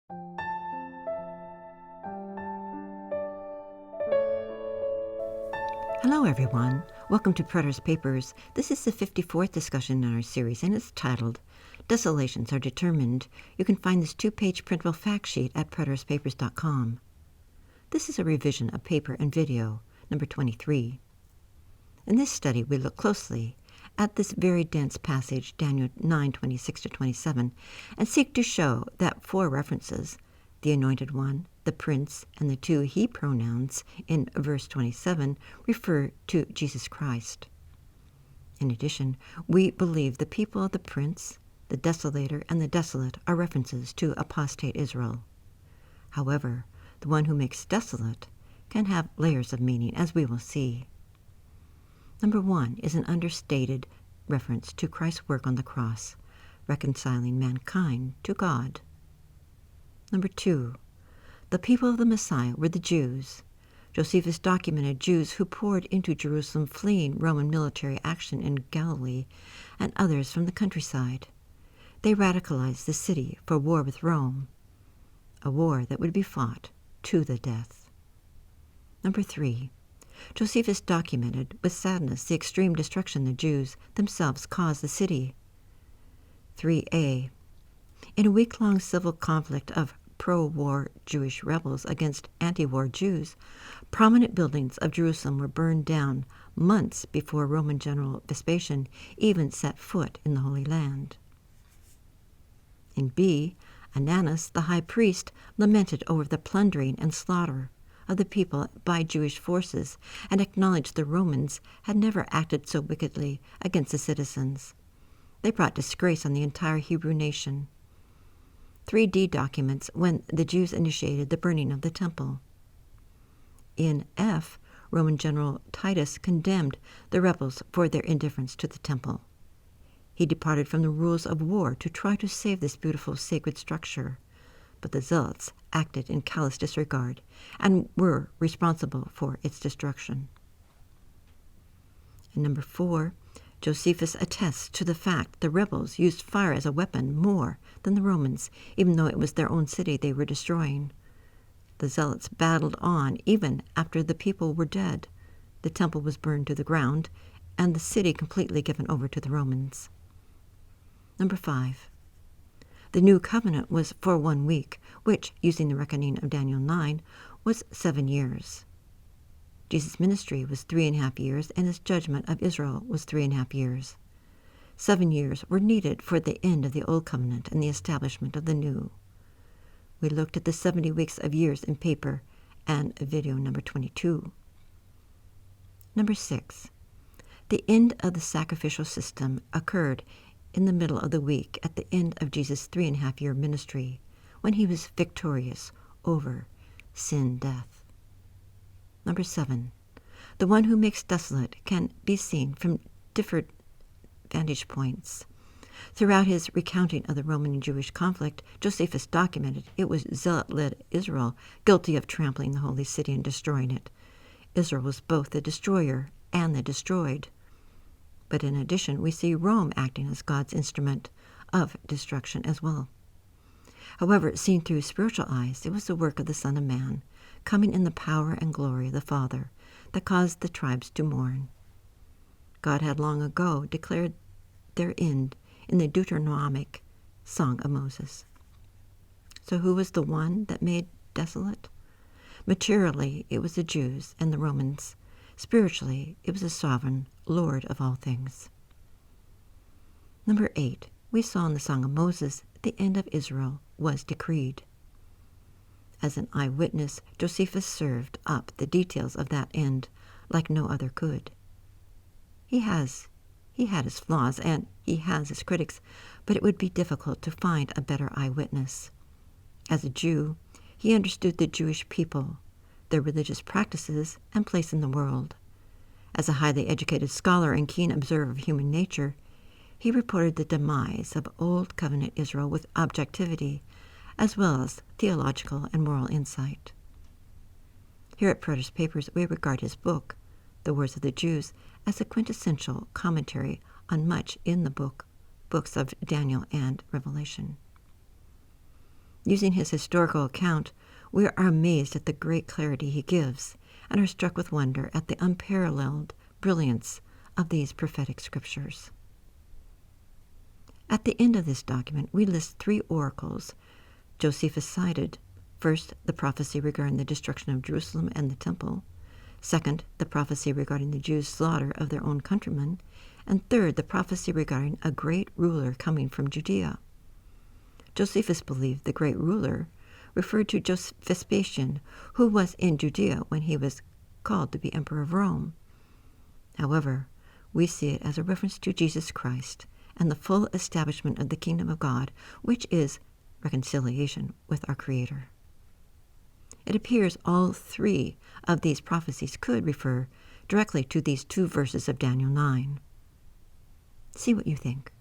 Hello everyone, welcome to Preterist Papers. This is the 54th discussion in our series and it's titled Desolations Are Determined. You can find this 2-page printable fact sheet at preteristpapers.com. This is a revision of paper and video, number 23. In this study we look closely at this very dense passage, Daniel 9:26-27, and seek to show that 4 references, the Anointed One, the Prince, and the 2 he pronouns in verse 27 refer to Jesus Christ. In addition, we believe the people of the Prince, the Desolator, and the Desolate are references to apostate Israel. However, the one who makes desolate can have layers of meaning, as we will see. Number 1 is an understated reference to Christ's work on the cross, reconciling mankind to God. Number 2, the people of the Messiah were the Jews. Josephus documented Jews who poured into Jerusalem fleeing Roman military action in Galilee and others from the countryside. They radicalized the city for war with Rome, a war that would be fought to the death. Number 3, Josephus documented with sadness the extreme destruction the Jews themselves caused the city. 3a, in a week-long civil conflict of pro-war Jewish rebels against anti-war Jews, prominent buildings of Jerusalem were burned down months before Roman General Vespasian even set foot in the Holy Land. In B, Ananus, the high priest, lamented over the plundering and slaughter of the people by Jewish forces and acknowledged the Romans had never acted so wickedly against the citizens. They brought disgrace on the entire Hebrew nation. 3d documents when the Jews initiated the burning of the temple. In F, Roman General Titus condemned the rebels for their indifference to the temple. He departed from the rules of war to try to save this beautiful sacred structure, but the zealots acted in callous disregard and were responsible for its destruction. And number 4, Josephus attests to the fact the rebels used fire as a weapon more than the Romans, even though it was their own city they were destroying. The zealots battled on even after the people were dead. The temple was burned to the ground, and the city completely given over to the Romans. Number 5, the new covenant was for 1 week, which, using the reckoning of Daniel 9, was 7 years. Jesus' ministry was 3.5 years, and his judgment of Israel was 3.5 years. 7 years were needed for the end of the Old Covenant and the establishment of the New. We looked at the 70 weeks of years in paper and video number 22. Number 6, the end of the sacrificial system occurred in the middle of the week at the end of Jesus' 3.5-year ministry, when he was victorious over sin, death. Number 7, the one who makes desolate can be seen from different vantage points. Throughout his recounting of the Roman and Jewish conflict, Josephus documented it was zealot-led Israel guilty of trampling the holy city and destroying it. Israel was both the destroyer and the destroyed. But in addition, we see Rome acting as God's instrument of destruction as well. However, seen through spiritual eyes, it was the work of the Son of Man, coming in the power and glory of the Father, that caused the tribes to mourn. God had long ago declared their end in the Deuteronomic Song of Moses. So who was the one that made desolate? Materially, it was the Jews and the Romans. Spiritually, it was the sovereign Lord of all things. Number 8, we saw in the Song of Moses, the end of Israel was decreed. As an eyewitness, Josephus served up the details of that end like no other could. He had his flaws and he has his critics, but it would be difficult to find a better eyewitness. As a Jew, he understood the Jewish people, their religious practices, and place in the world. As a highly educated scholar and keen observer of human nature, he reported the demise of Old Covenant Israel with objectivity, as well as theological and moral insight. Here at Preterist Papers, we regard his book, The Words of the Jews, as a quintessential commentary on much in the books of Daniel and Revelation. Using his historical account, we are amazed at the great clarity he gives and are struck with wonder at the unparalleled brilliance of these prophetic scriptures. At the end of this document, we list 3 oracles Josephus cited. First, the prophecy regarding the destruction of Jerusalem and the temple. Second, the prophecy regarding the Jews' slaughter of their own countrymen. And third, the prophecy regarding a great ruler coming from Judea. Josephus believed the great ruler referred to Vespasian, who was in Judea when he was called to be emperor of Rome. However, we see it as a reference to Jesus Christ and the full establishment of the kingdom of God, which is reconciliation with our Creator. It appears all 3 of these prophecies could refer directly to these 2 verses of Daniel 9. See what you think.